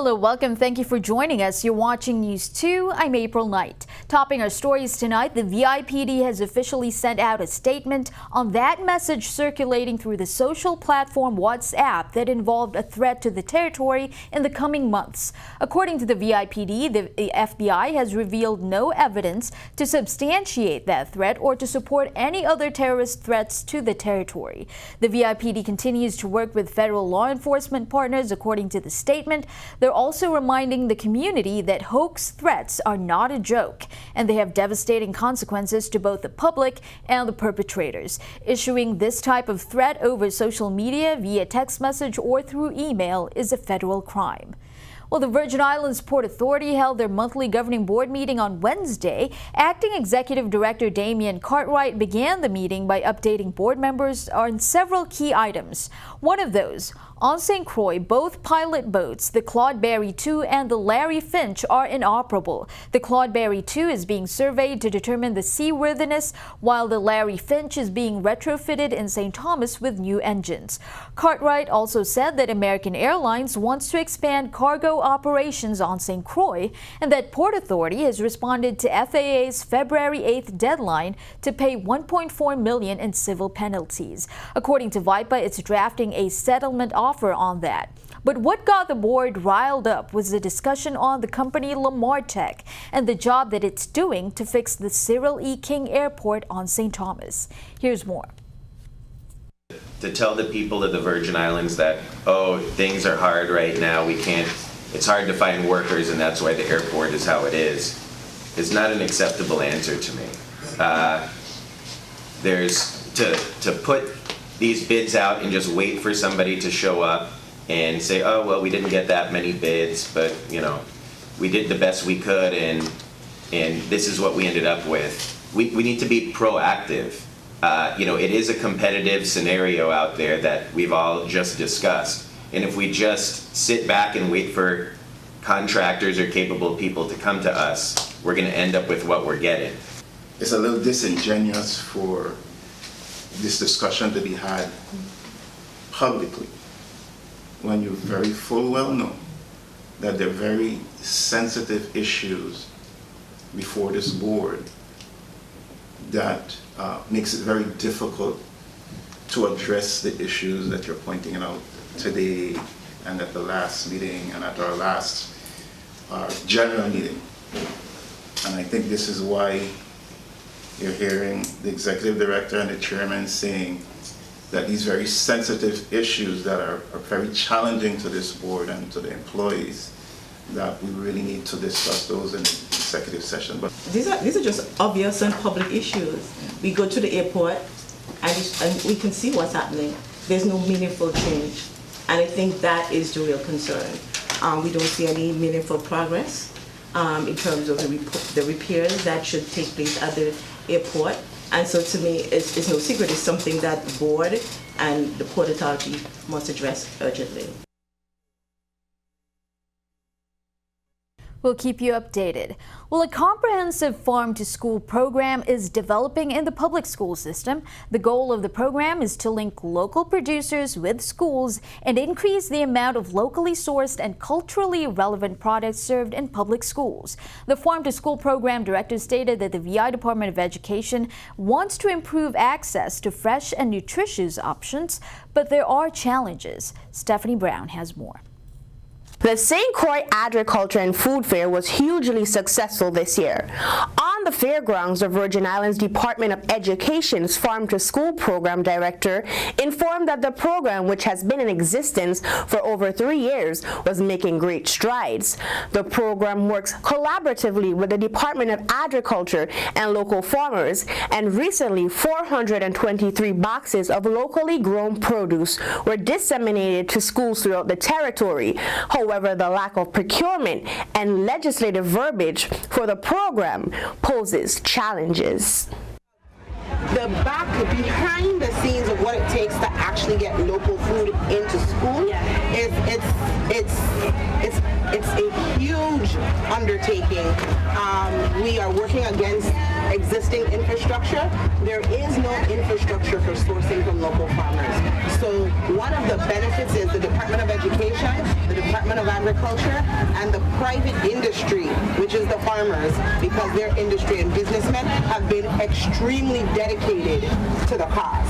Hello, welcome. Thank you for joining us. You're watching News 2. I'm April Knight. Topping our stories tonight, the VIPD has officially sent out a statement on that message circulating through the social platform WhatsApp that involved a threat to the territory in the coming months. According to the VIPD, the FBI has revealed no evidence to substantiate that threat or to support any other terrorist threats to the territory. The VIPD continues to work with federal law enforcement partners, according to the statement. They're also reminding the community that hoax threats are not a joke, and they have devastating consequences to both the public and the perpetrators. Issuing this type of threat over social media, via text message, or through email is a federal crime. Well, the Virgin Islands Port Authority held their monthly governing board meeting on Wednesday. Acting Executive Director Damien Cartwright began the meeting by updating board members on several key items. One of those, on St. Croix, both pilot boats, the Claude Berry 2 and the Larry Finch, are inoperable. The Claude Berry 2 is being surveyed to determine the seaworthiness, while the Larry Finch is being retrofitted in St. Thomas with new engines. Cartwright also said that American Airlines wants to expand cargo operations on St. Croix and that Port Authority has responded to FAA's February 8th deadline to pay $1.4 million in civil penalties. According to VIPA, it's drafting a settlement offer on that. But what got the board riled up was the discussion on the company Lamar Tech and the job that it's doing to fix the Cyril E. King Airport on St. Thomas. Here's more. To tell the people of the Virgin Islands that, oh, things are hard right now, it's hard to find workers and that's why the airport is how it is not an acceptable answer to me. To put these bids out and just wait for somebody to show up and say, oh, well, we didn't get that many bids, but, we did the best we could and this is what we ended up with. We need to be proactive. It is a competitive scenario out there that we've all just discussed. And if we just sit back and wait for contractors or capable people to come to us, we're going to end up with what we're getting. It's a little disingenuous for this discussion to be had publicly when you very full well know that there are very sensitive issues before this board that makes it very difficult to address the issues that you're pointing out today and at the last meeting and at our last general meeting. And I think this is why you're hearing the executive director and the chairman saying that these very sensitive issues that are very challenging to this board and to the employees, that we really need to discuss those in executive session. But these are just obvious and public issues. We go to the airport and we can see what's happening. There's no meaningful change. And I think that is the real concern. We don't see any meaningful progress in terms of the repairs that should take place at the airport. And so to me, it's no secret. It's something that the board and the Port Authority must address urgently. We'll keep you updated. Well, a comprehensive farm-to-school program is developing in the public school system. The goal of the program is to link local producers with schools and increase the amount of locally sourced and culturally relevant products served in public schools. The farm-to-school program director stated that the VI Department of Education wants to improve access to fresh and nutritious options, but there are challenges. Stephanie Brown has more. The St. Croix Agriculture and Food Fair was hugely successful this year. On the fairgrounds, the Virgin Islands Department of Education's Farm to School Program Director informed that the program, which has been in existence for over 3 years, was making great strides. The program works collaboratively with the Department of Agriculture and local farmers, and recently 423 boxes of locally grown produce were disseminated to schools throughout the territory. However, the lack of procurement and legislative verbiage for the program poses challenges. The behind the scenes of what it takes to actually get local food into school it's a huge undertaking. We are working against existing infrastructure, there is no infrastructure for sourcing from local farmers. So one of the benefits is the Department of Education, the Department of Agriculture, and the private industry, which is the farmers, because their industry and businessmen have been extremely dedicated to the cause.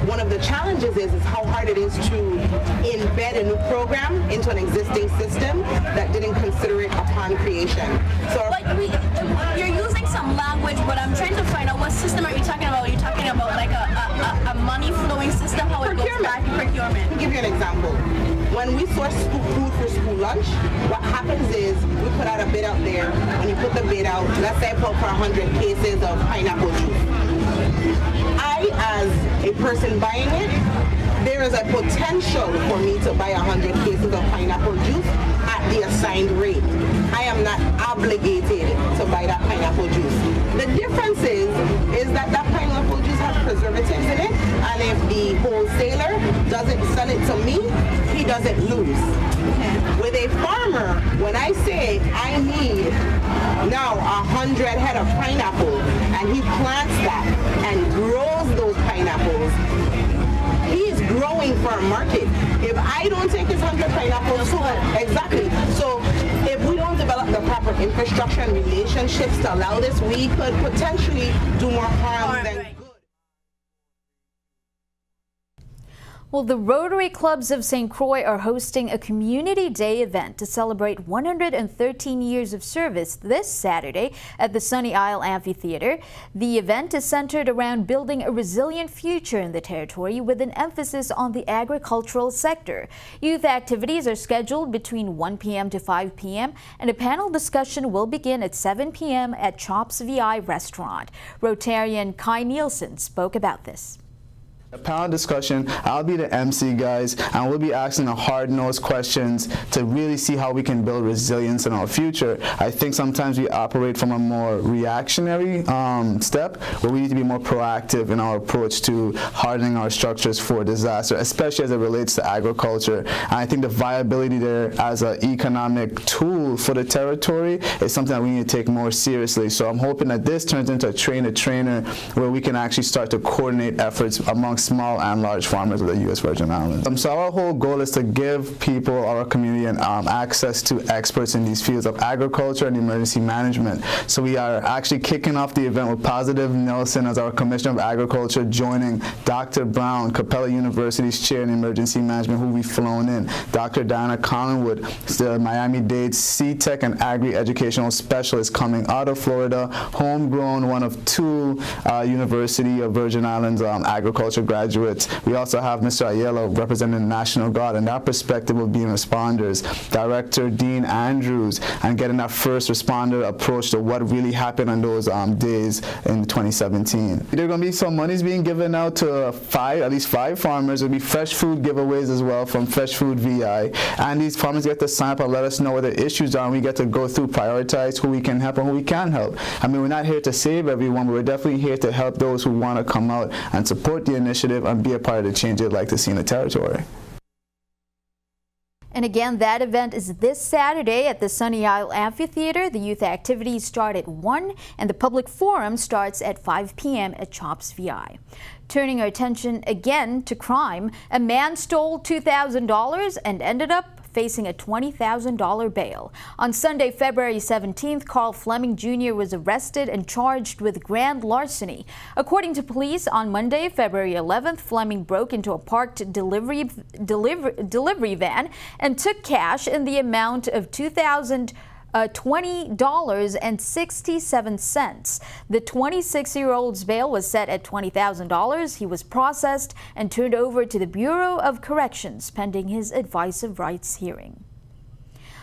One of the challenges is how hard it is to embed a new program into an existing system that didn't consider it upon creation. So You're using some language, but I'm trying to find out what system are you talking about? Are you talking about like a money flowing system, how it goes back to procurement? I'll give you an example. When we source food for school lunch, what happens is we put out a bid out there. When you put the bid out, let's say I put for 100 cases of pineapple juice. I, as a person buying it, there is a potential for me to buy 100 cases of pineapple juice at the assigned rate. I am not obligated to buy that pineapple juice. The difference is that pineapple juice has preservatives in it, and if the wholesaler doesn't sell it to me, he doesn't lose. With a farmer, when I say I need now 100 head of pineapple, and he plants that and grows those pineapples, he is growing for a market. If I don't take his 100 pineapples, exactly. So if we don't develop the proper infrastructure and relationships to allow this, we could potentially do more harm than good. Well, the Rotary Clubs of St. Croix are hosting a Community Day event to celebrate 113 years of service this Saturday at the Sunny Isle Amphitheater. The event is centered around building a resilient future in the territory with an emphasis on the agricultural sector. Youth activities are scheduled between 1 p.m. to 5 p.m. and a panel discussion will begin at 7 p.m. at Chops VI restaurant. Rotarian Kai Nielsen spoke about this. A panel discussion, I'll be the MC, guys, and we'll be asking the hard-nosed questions to really see how we can build resilience in our future. I think sometimes we operate from a more reactionary step, where we need to be more proactive in our approach to hardening our structures for disaster, especially as it relates to agriculture. And I think the viability there as an economic tool for the territory is something that we need to take more seriously. So I'm hoping that this turns into a train-the-trainer where we can actually start to coordinate efforts amongst small and large farmers of the U.S. Virgin Islands. So our whole goal is to give people, our community, access to experts in these fields of agriculture and emergency management. So we are actually kicking off the event with Positive Nelson as our Commissioner of Agriculture, joining Dr. Brown, Capella University's Chair in Emergency Management, who we've flown in, Dr. Diana Collingwood, the Miami-Dade C-Tech and Agri-Educational Specialist coming out of Florida, homegrown, one of two University of Virgin Islands agriculture graduates. We also have Mr. Aiello representing the National Guard, and that perspective of being responders. Director Dean Andrews, and getting that first responder approach to what really happened on those days in 2017. There are going to be some monies being given out to at least five farmers. There'll be fresh food giveaways as well from Fresh Food VI, and these farmers get to sign up and let us know what their issues are, and we get to go through, prioritize who we can help and who we can't help. I mean, we're not here to save everyone, but we're definitely here to help those who want to come out and support the initiative and be a part of the change they'd like to see in the territory. And again, that event is this Saturday at the Sunny Isle Amphitheater. The youth activities start at 1 and the public forum starts at 5 p.m. at Chops VI. Turning our attention again to crime, a man stole $2,000 and ended up facing a $20,000 bail. On Sunday, February 17th, Carl Fleming Jr. was arrested and charged with grand larceny. According to police, on Monday, February 11th, Fleming broke into a parked delivery van and took cash in the amount of $20.67. The 26-year-old's bail was set at $20,000. He was processed and turned over to the Bureau of Corrections pending his advice of rights hearing.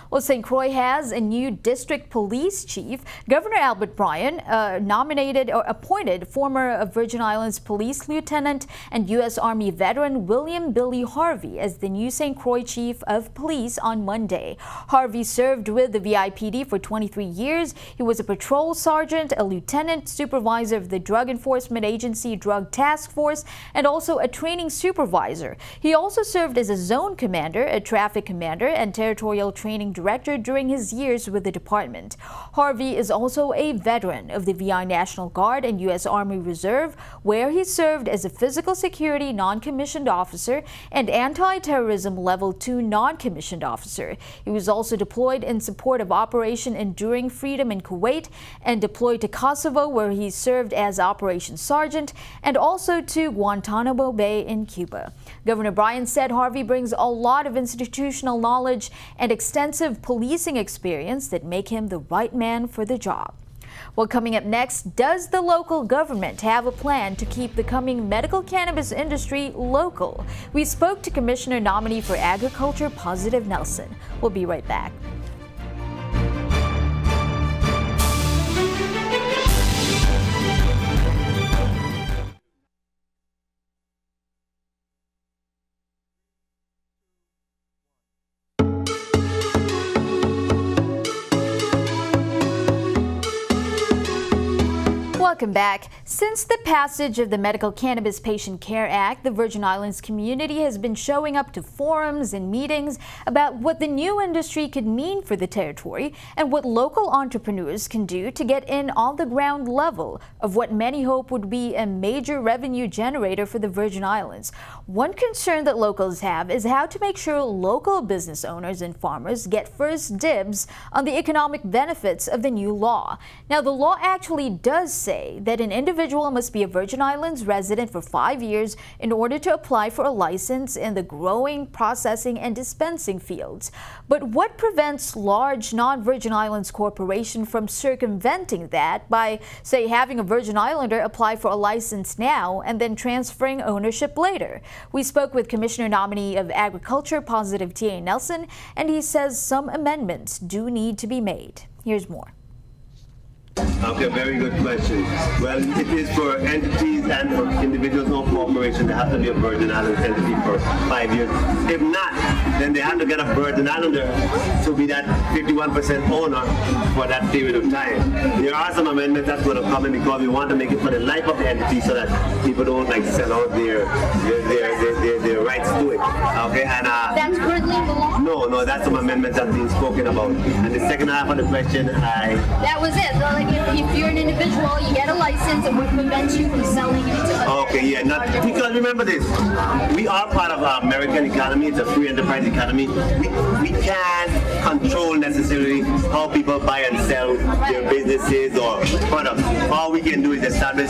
Well, St. Croix has a new district police chief. Governor Albert Bryan appointed former Virgin Islands Police Lieutenant and U.S. Army veteran William Billy Harvey as the new St. Croix Chief of Police on Monday. Harvey served with the VIPD for 23 years. He was a patrol sergeant, a lieutenant, supervisor of the Drug Enforcement Agency Drug Task Force, and also a training supervisor. He also served as a zone commander, a traffic commander, and territorial training director during his years with the department. Harvey is also a veteran of the VI National Guard and U.S. Army Reserve, where he served as a physical security non-commissioned officer and anti-terrorism level 2 non-commissioned officer. He was also deployed in support of Operation Enduring Freedom in Kuwait and deployed to Kosovo, where he served as Operations Sergeant, and also to Guantanamo Bay in Cuba. Governor Bryan said Harvey brings a lot of institutional knowledge and extensive policing experience that make him the right man for the job. Well, coming up next, does the local government have a plan to keep the coming medical cannabis industry local? We spoke to Commissioner nominee for Agriculture, Positive Nelson. We'll be right back. Welcome back. Since the passage of the Medical Cannabis Patient Care Act, the Virgin Islands community has been showing up to forums and meetings about what the new industry could mean for the territory and what local entrepreneurs can do to get in on the ground level of what many hope would be a major revenue generator for the Virgin Islands. One concern that locals have is how to make sure local business owners and farmers get first dibs on the economic benefits of the new law. Now, the law actually does say that an individual must be a Virgin Islands resident for 5 years in order to apply for a license in the growing, processing, and dispensing fields. But what prevents large non-Virgin Islands corporations from circumventing that by, say, having a Virgin Islander apply for a license now and then transferring ownership later? We spoke with Commissioner nominee of Agriculture, Positive T.A. Nelson, and he says some amendments do need to be made. Here's more. Okay, very good question. Well, it is for entities and for individuals, no corporation. They have to be a Virgin Islands entity for 5 years. If not, then they have to get a Virgin Islander to be that 51% owner for that period of time. There are some amendments that's going to come in because we want to make it for the life of the entity so that people don't like sell out their rights to it. Okay, and That's currently in the law? no, that's some amendments that's being spoken about. And the second half of the question, That was it. So, like, if you're an individual, you get a license, it would prevent you from selling it to other okay, yeah, not because remember this, we are part of our American economy. It's a free enterprise economy. We can't control necessarily how people buy and sell their businesses or products. All we can do is establish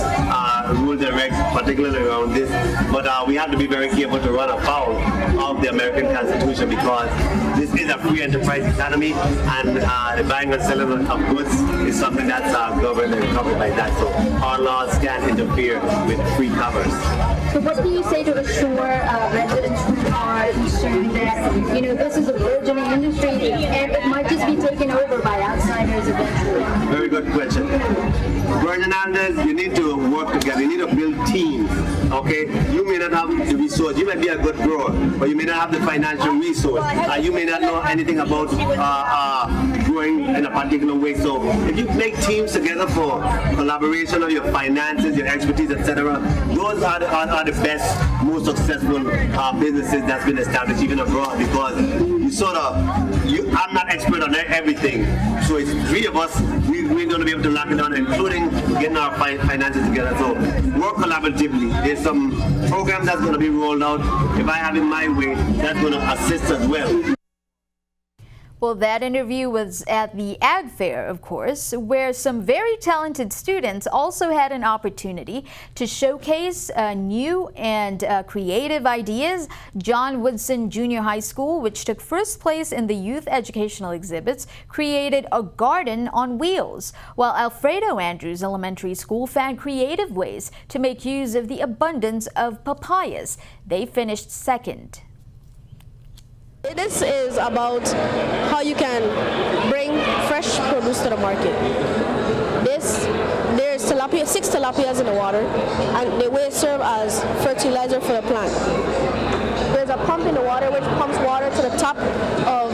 rules and regs, particularly around this. But we have to be very careful to run afoul of the American Constitution because this is a free enterprise economy, and the buying and selling of goods is something that's governed and covered by that. So our laws can't interfere with free commerce. So what do you say to assure residents who are concerned that, you know, this is a burgeoning industry and it might just be taken over by outsiders eventually? Very good question. Virgin Islanders, you need to work together. You need to build teams. Okay, you may not have the resource. You might be a good grower, but you may not have the financial resource. You may not know anything about growing in a particular way. So if you make teams together for collaboration of your finances, your expertise, etc., those are the best, most successful businesses that's been established even abroad because I'm not expert on everything. So it's three of us. We're going to be able to lock it down, including getting our finances together. So work collaboratively. There's some programs that's going to be rolled out. If I have it my way, that's going to assist as well. Well, that interview was at the Ag Fair, of course, where some very talented students also had an opportunity to showcase new and creative ideas. John Woodson Junior High School, which took first place in the youth educational exhibits, created a garden on wheels, while Alfredo Andrews Elementary School found creative ways to make use of the abundance of papayas. They finished second. This is about how you can bring fresh produce to the market. There's tilapia, 6 tilapias in the water, and they will serve as fertilizer for the plant. There's a pump in the water which pumps water to the top of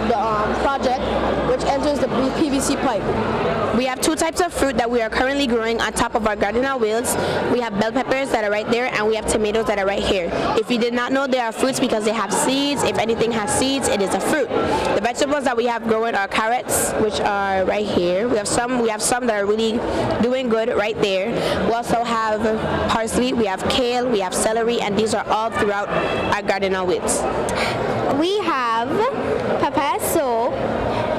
the project, which enters the PVC PVC pipe. We have two types of fruit that we are currently growing on top of our garden on wheels. We have bell peppers that are right there, and we have tomatoes that are right here. If you did not know, they are fruits because they have seeds. If anything has seeds, it is a fruit. The vegetables that we have growing are carrots, which are right here. We have some that are really doing good right there. We also have parsley, we have kale, we have celery, and these are all throughout our garden on wheels. We have papaya soap,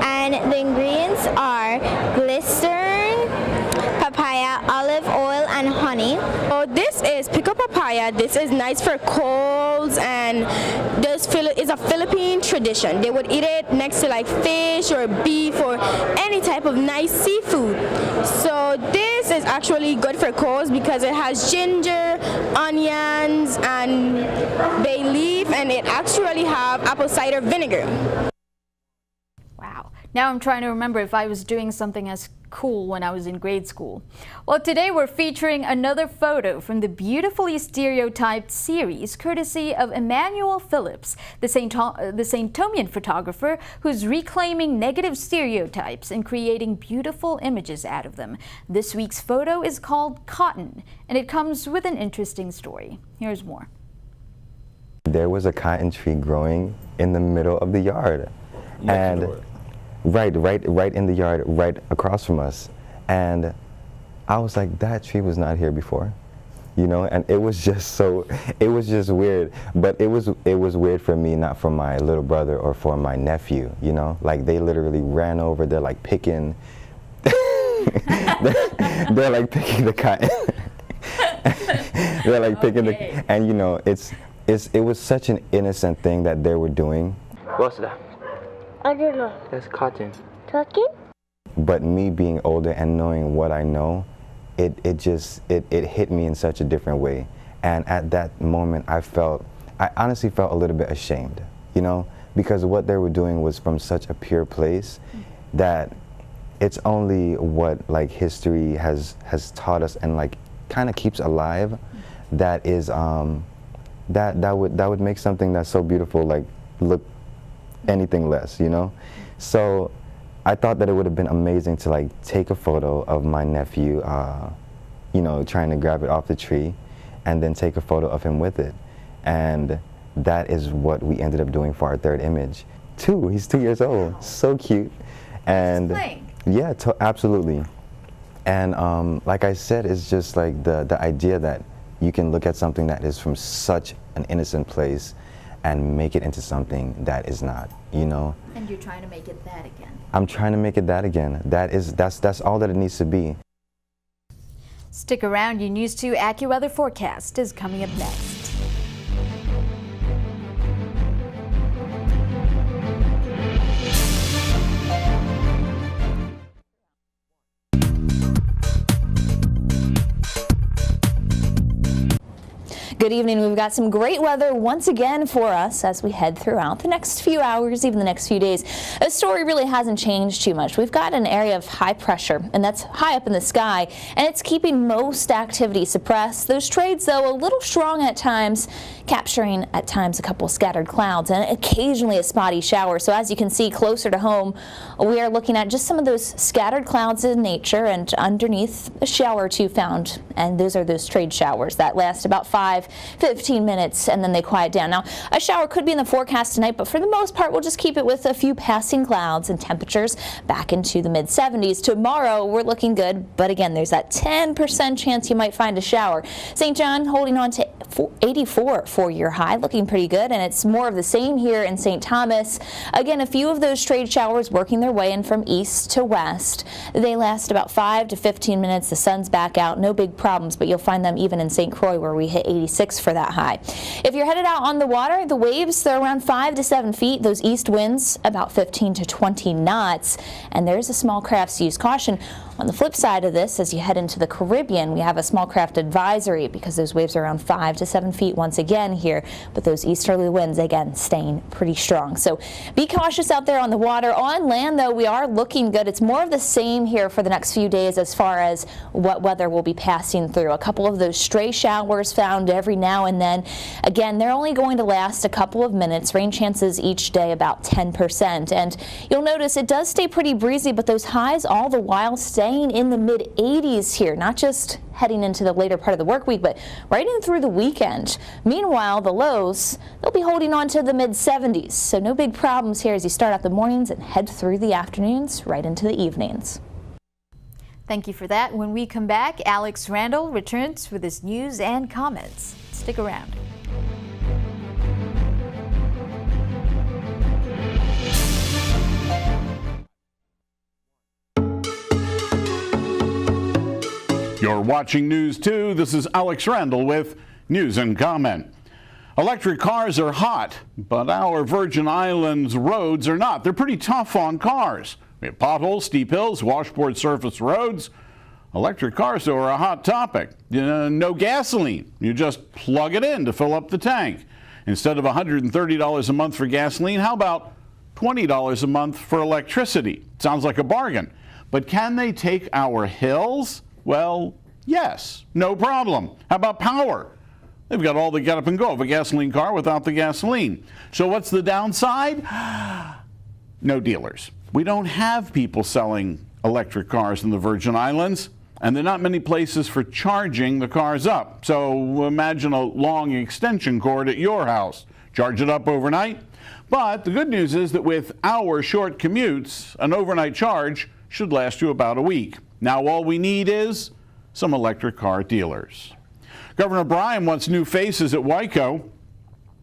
and the ingredients are glycerin, papaya, olive oil, and honey. So this is pickled papaya. This is nice for colds, and this is a Philippine tradition. They would eat it next to like fish or beef or any type of nice seafood. So this is actually good for colds because it has ginger, onions, and bay leaf, and it actually have apple cider vinegar. Wow. Now I'm trying to remember if I was doing something as cool when I was in grade school. Well, today we're featuring another photo from the Beautifully Stereotyped series, courtesy of Emmanuel Phillips, the St. Thomian photographer who's reclaiming negative stereotypes and creating beautiful images out of them. This week's photo is called Cotton, and it comes with an interesting story. Here's more. There was a cotton tree growing in the middle of the yard. And right in the yard, right across from us. And I was like, that tree was not here before, you know. And it was just weird. But it was weird for me, not for my little brother or for my nephew, you know. Like they literally ran over. They're like picking. they're like picking the cotton. They're like picking the, and you know, it was such an innocent thing that they were doing. What's that? I don't know. That's cotton. Cooking? But me being older and knowing what I know, it hit me in such a different way. And at that moment, I honestly felt a little bit ashamed, you know, because what they were doing was from such a pure place that it's only what like history has taught us and like kind of keeps alive that is that would make something that's so beautiful like look anything less, you know. So I thought that it would have been amazing to like take a photo of my nephew, you know, trying to grab it off the tree, and then take a photo of him with it. And that is what we ended up doing for our third image. He's 2 years old, so cute. And yeah, absolutely. And like I said, it's just like the idea that you can look at something that is from such an innocent place and make it into something that is not, you know. And you're trying to make it that again. I'm trying to make it that again. That's all that it needs to be. Stick around, your News 2 AccuWeather forecast is coming up next. Good evening. We've got some great weather once again for us as we head throughout the next few hours, even the next few days. The story really hasn't changed too much. We've got an area of high pressure, and that's high up in the sky, and it's keeping most activity suppressed. Those trades, though, a little strong at times, capturing at times a couple scattered clouds and occasionally a spotty shower. So as you can see closer to home, we are looking at just some of those scattered clouds in nature, and underneath a shower or two found, and those are those trade showers that last about 15 minutes and then they quiet down. Now, a shower could be in the forecast tonight, but for the most part, we'll just keep it with a few passing clouds and temperatures back into the mid-70s. Tomorrow, we're looking good, but again, there's that 10% chance you might find a shower. St. John holding on to 84 4-year high, looking pretty good, and it's more of the same here in St. Thomas. Again, a few of those trade showers working their way in from east to west. They last about 5 to 15 minutes. The sun's back out, no big problems, but you'll find them even in St. Croix where we hit 86 for that high. If you're headed out on the water, the waves, they're around 5 to 7 feet. Those east winds about 15 to 20 knots, and there's a small craft, so use caution. On the flip side of this, as you head into the Caribbean, we have a small craft advisory because those waves are around 5 to 7 feet once again here, but those easterly winds again staying pretty strong. So be cautious out there on the water. On land, though, we are looking good. It's more of the same here for the next few days as far as what weather will be passing through. A couple of those stray showers found every now and then. Again, they're only going to last a couple of minutes. Rain chances each day about 10%. And you'll notice it does stay pretty breezy, but those highs all the while staying in the mid-80s here, not just heading into the later part of the work week, but right in through the weekend. Meanwhile, the lows, they'll be holding on to the mid-70s, so no big problems here as you start out the mornings and head through the afternoons right into the evenings. Thank you for that. When we come back, Alex Randall returns with his news and comments. Stick around. You're watching News 2. This is Alex Randall with News and Comment. Electric cars are hot, but our Virgin Islands roads are not. They're pretty tough on cars. We have potholes, steep hills, washboard surface roads. Electric cars, though, are a hot topic. No gasoline. You just plug it in to fill up the tank. Instead of $130 a month for gasoline, how about $20 a month for electricity? Sounds like a bargain. But can they take our hills? Well, yes, no problem. How about power? They've got all the get up and go of a gasoline car without the gasoline. So what's the downside? No dealers. We don't have people selling electric cars in the Virgin Islands, and there are not many places for charging the cars up. So imagine a long extension cord at your house. Charge it up overnight. But the good news is that with our short commutes, an overnight charge should last you about a week. Now all we need is some electric car dealers. Governor Bryan wants new faces at WICO.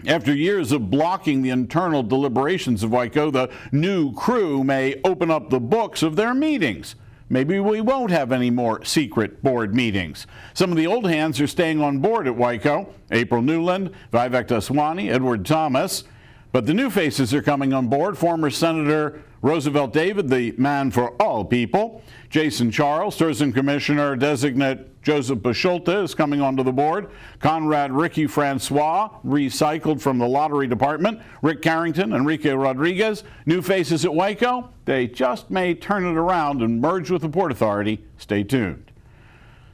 After years of blocking the internal deliberations of WICO, the new crew may open up the books of their meetings. Maybe we won't have any more secret board meetings. Some of the old hands are staying on board at WICO. April Newland, Vivek Daswani, Edward Thomas. But the new faces are coming on board. Former Senator Roosevelt David, the man for all people. Jason Charles, Tourism Commissioner Designate Joseph Basholta is coming onto the board. Conrad Ricky Francois, recycled from the Lottery Department. Rick Carrington, Enrique Rodriguez. New faces at WICO. They just may turn it around and merge with the Port Authority. Stay tuned.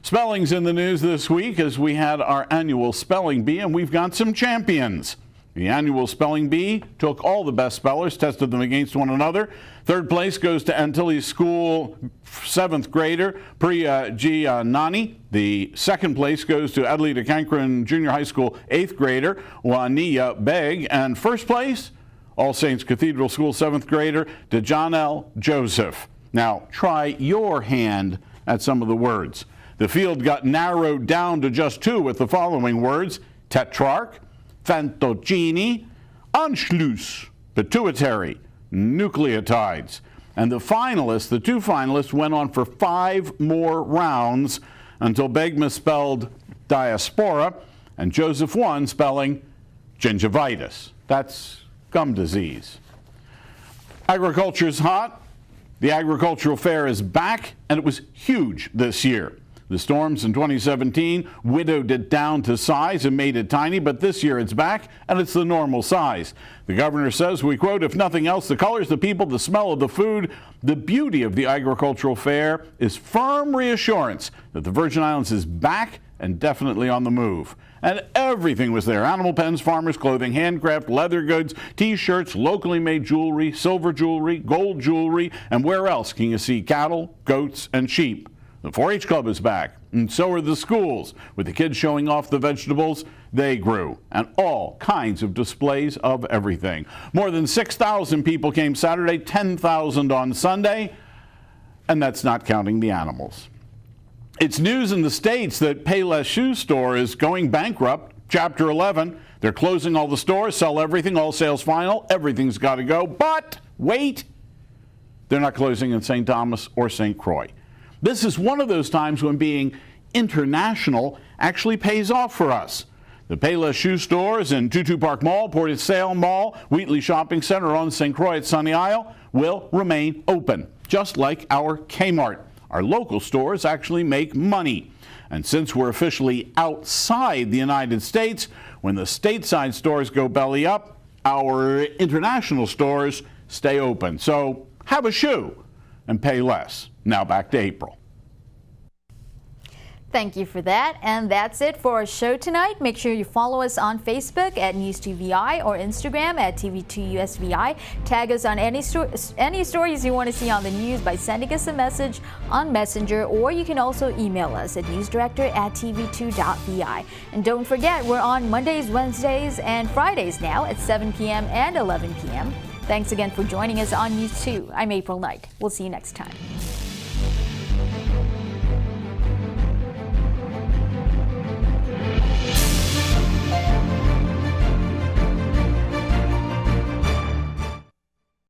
Spelling's in the news this week as we had our annual Spelling Bee, and we've got some champions. The annual Spelling Bee took all the best spellers, tested them against one another. Third place goes to Antilles School 7th grader Priya G. Nani. The second place goes to Adelita Cancran Junior High School 8th grader Waniya Beg. And first place, All Saints Cathedral School 7th grader Dejanel Joseph. Now try your hand at some of the words. The field got narrowed down to just 2 with the following words: Tetrarch, Fantocini, Anschluss, pituitary, nucleotides. And the finalists, the 2 finalists, went on for 5 more rounds until Beg misspelled diaspora and Joseph won, spelling gingivitis. That's gum disease. Agriculture's hot. The agricultural fair is back, and it was huge this year. The storms in 2017 widowed it down to size and made it tiny, but this year it's back and it's the normal size. The governor says, we quote, if nothing else, the colors, the people, the smell of the food, the beauty of the agricultural fair is firm reassurance that the Virgin Islands is back and definitely on the move. And everything was there: animal pens, farmers' clothing, handcraft, leather goods, t-shirts, locally made jewelry, silver jewelry, gold jewelry, and where else can you see cattle, goats, and sheep? The 4-H Club is back, and so are the schools, with the kids showing off the vegetables they grew, and all kinds of displays of everything. More than 6,000 people came Saturday, 10,000 on Sunday, and that's not counting the animals. It's news in the States that Payless Shoe Store is going bankrupt, Chapter 11. They're closing all the stores, sell everything, all sales final, everything's got to go. But wait, they're not closing in St. Thomas or St. Croix. This is one of those times when being international actually pays off for us. The Payless Shoe Stores in Tutu Park Mall, Port of Sail Mall, Wheatley Shopping Center on St. Croix at Sunny Isle will remain open, just like our Kmart. our local stores actually make money. And since we're officially outside the United States, when the stateside stores go belly up, our international stores stay open. So have a shoe and pay less. Now back to April. Thank you for that. And that's it for our show tonight. Make sure you follow us on Facebook at News2VI or Instagram at TV2USVI. Tag us on any stories you want to see on the news by sending us a message on Messenger, or you can also email us at newsdirector@tv2.vi. And don't forget, we're on Mondays, Wednesdays, and Fridays now at 7 p.m. and 11 p.m. Thanks again for joining us on News 2. I'm April Knight. We'll see you next time.